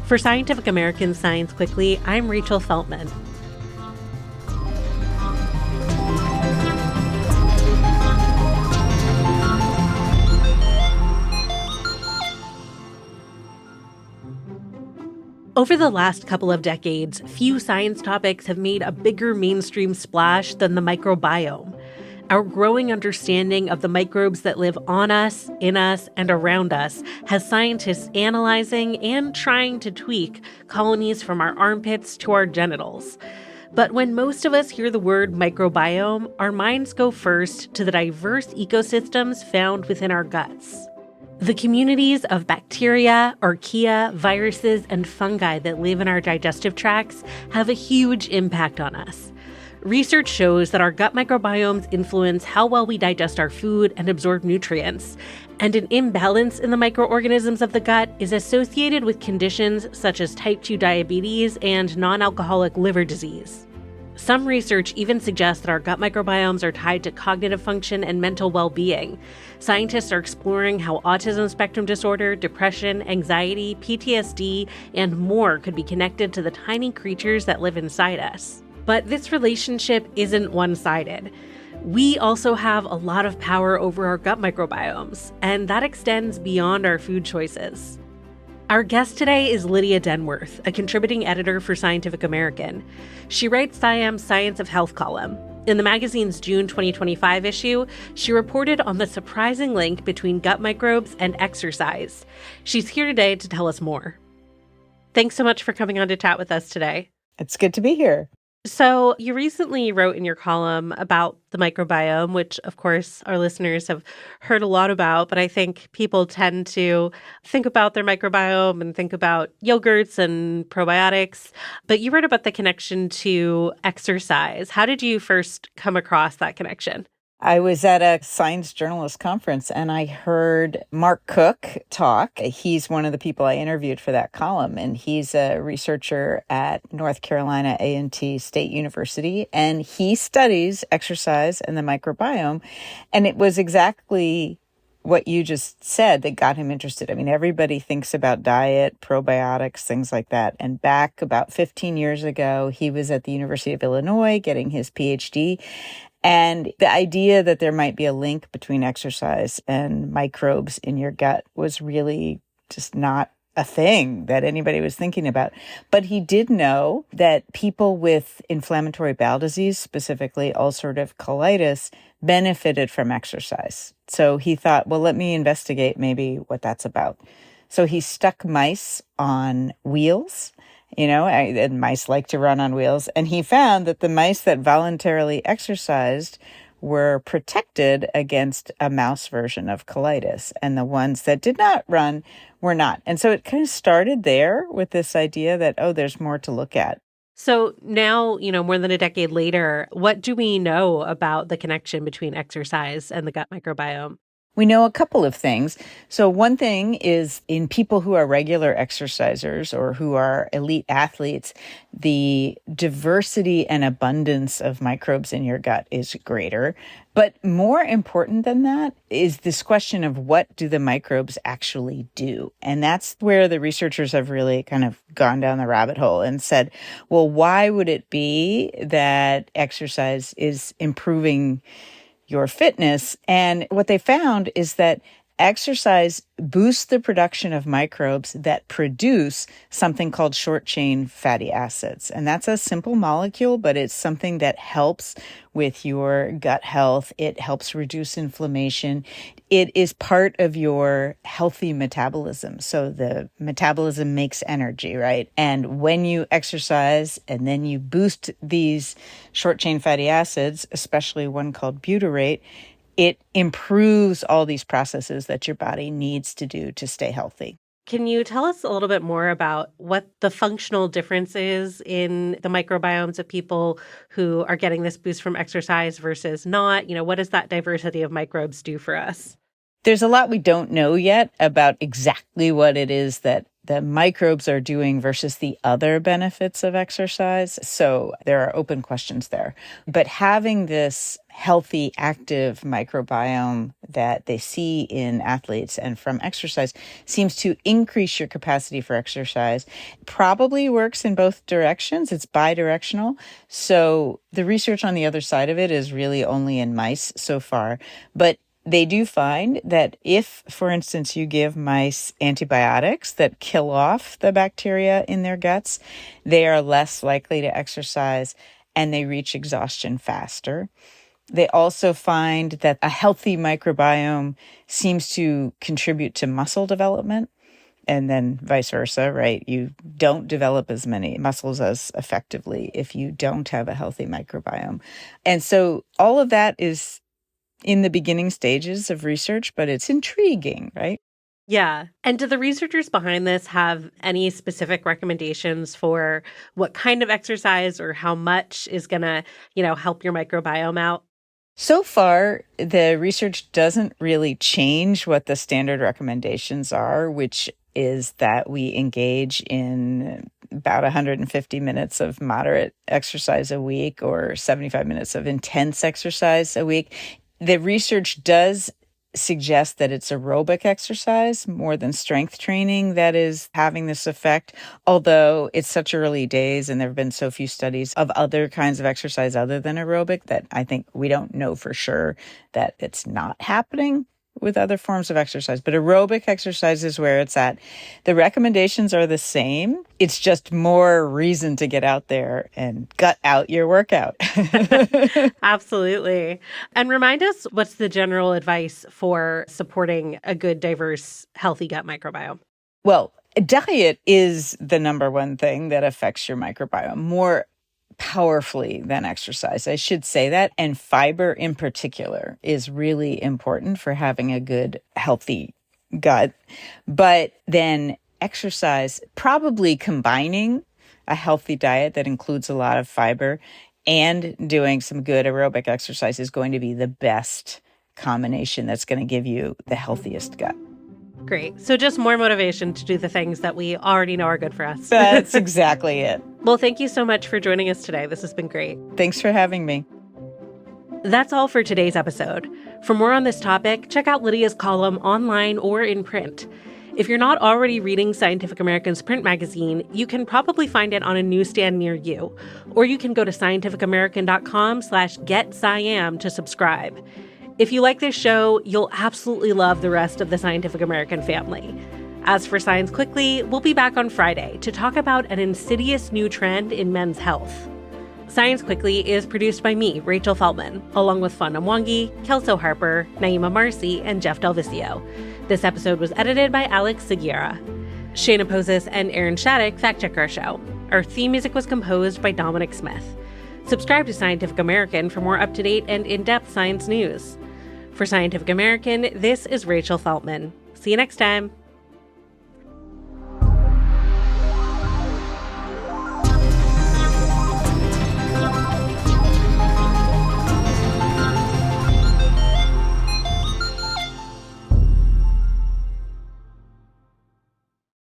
For Scientific American Science Quickly, I'm Rachel Feltman. Over the last couple of decades, few science topics have made a bigger mainstream splash than the microbiome. Our growing understanding of the microbes that live on us, in us, and around us has scientists analyzing and trying to tweak colonies from our armpits to our genitals. But when most of us hear the word microbiome, our minds go first to the diverse ecosystems found within our guts. The communities of bacteria, archaea, viruses, and fungi that live in our digestive tracts have a huge impact on us. Research shows that our gut microbiomes influence how well we digest our food and absorb nutrients, and an imbalance in the microorganisms of the gut is associated with conditions such as type 2 diabetes and non-alcoholic liver disease. Some research even suggests that our gut microbiomes are tied to cognitive function and mental well-being. Scientists are exploring how autism spectrum disorder, depression, anxiety, PTSD, and more could be connected to the tiny creatures that live inside us. But this relationship isn't one-sided. We also have a lot of power over our gut microbiomes, and that extends beyond our food choices. Our guest today is Lydia Denworth, a contributing editor for Scientific American. She writes SciAm's Science of Health column. In the magazine's June 2025 issue, she reported on the surprising link between gut microbes and exercise. She's here today to tell us more. Thanks so much for coming on to chat with us today. It's good to be here. So you recently wrote in your column about the microbiome, which, of course, our listeners have heard a lot about, but I think people tend to think about their microbiome and think about yogurts and probiotics. But you wrote about the connection to exercise. How did you first come across that connection? I was at a science journalist conference and I heard Mark Cook talk. He's one of the people I interviewed for that column, and he's a researcher at North Carolina A&T State University, and he studies exercise and the microbiome. And it was exactly what you just said that got him interested. I mean, everybody thinks about diet, probiotics, things like that. And back about 15 years ago, he was at the University of Illinois getting his PhD. And the idea that there might be a link between exercise and microbes in your gut was really just not a thing that anybody was thinking about. But he did know that people with inflammatory bowel disease, specifically ulcerative colitis, benefited from exercise. So he thought, well, let me investigate maybe what that's about. So he stuck mice on wheels. And mice like to run on wheels. And he found that the mice that voluntarily exercised were protected against a mouse version of colitis, and the ones that did not run were not. And so it kind of started there with this idea that, there's more to look at. So now, more than a decade later, what do we know about the connection between exercise and the gut microbiome? We know a couple of things. So one thing is in people who are regular exercisers or who are elite athletes, the diversity and abundance of microbes in your gut is greater. But more important than that is this question of what do the microbes actually do? And that's where the researchers have really kind of gone down the rabbit hole and said, well, why would it be that exercise is improving your fitness? And what they found is that exercise boosts the production of microbes that produce something called short-chain fatty acids. And that's a simple molecule, but it's something that helps with your gut health. It helps reduce inflammation. It is part of your healthy metabolism. So the metabolism makes energy, right? And when you exercise and then you boost these short-chain fatty acids, especially one called butyrate, it improves all these processes that your body needs to do to stay healthy. Can you tell us a little bit more about what the functional difference is in the microbiomes of people who are getting this boost from exercise versus not? What does that diversity of microbes do for us? There's a lot we don't know yet about exactly what it is that the microbes are doing versus the other benefits of exercise. So there are open questions there. But having this healthy, active microbiome that they see in athletes and from exercise seems to increase your capacity for exercise. Probably works in both directions. It's bidirectional. So the research on the other side of it is really only in mice so far. But they do find that if, for instance, you give mice antibiotics that kill off the bacteria in their guts, they are less likely to exercise and they reach exhaustion faster. They also find that a healthy microbiome seems to contribute to muscle development, and then vice versa, right? You don't develop as many muscles as effectively if you don't have a healthy microbiome. And so all of that is in the beginning stages of research, but it's intriguing, right? Yeah. And do the researchers behind this have any specific recommendations for what kind of exercise or how much is going to, help your microbiome out? So far, the research doesn't really change what the standard recommendations are, which is that we engage in about 150 minutes of moderate exercise a week or 75 minutes of intense exercise a week. The research does suggest that it's aerobic exercise more than strength training that is having this effect, although it's such early days and there have been so few studies of other kinds of exercise other than aerobic that I think we don't know for sure that it's not happening with other forms of exercise. But aerobic exercise is where it's at. The recommendations are the same. It's just more reason to get out there and gut out your workout. Absolutely. And remind us, what's the general advice for supporting a good, diverse, healthy gut microbiome? Well, diet is the number one thing that affects your microbiome more powerfully than exercise. I should say that. And fiber in particular is really important for having a good, healthy gut. But then exercise, probably combining a healthy diet that includes a lot of fiber and doing some good aerobic exercise is going to be the best combination that's going to give you the healthiest gut. Great. So just more motivation to do the things that we already know are good for us. That's exactly it. Well, thank you so much for joining us today. This has been great. Thanks for having me. That's all for today's episode. For more on this topic, check out Lydia's column online or in print. If you're not already reading Scientific American's print magazine, you can probably find it on a newsstand near you. Or you can go to scientificamerican.com/getsciam to subscribe. If you like this show, you'll absolutely love the rest of the Scientific American family. As for Science Quickly, we'll be back on Friday to talk about an insidious new trend in men's health. Science Quickly is produced by me, Rachel Feltman, along with Funda Mwangi, Kelso Harper, Naima Marcy, and Jeff Delvicio. This episode was edited by Alex Seguera. Shayna Posis and Aaron Shattuck fact-check our show. Our theme music was composed by Dominic Smith. Subscribe to Scientific American for more up-to-date and in-depth science news. For Scientific American, this is Rachel Feltman. See you next time.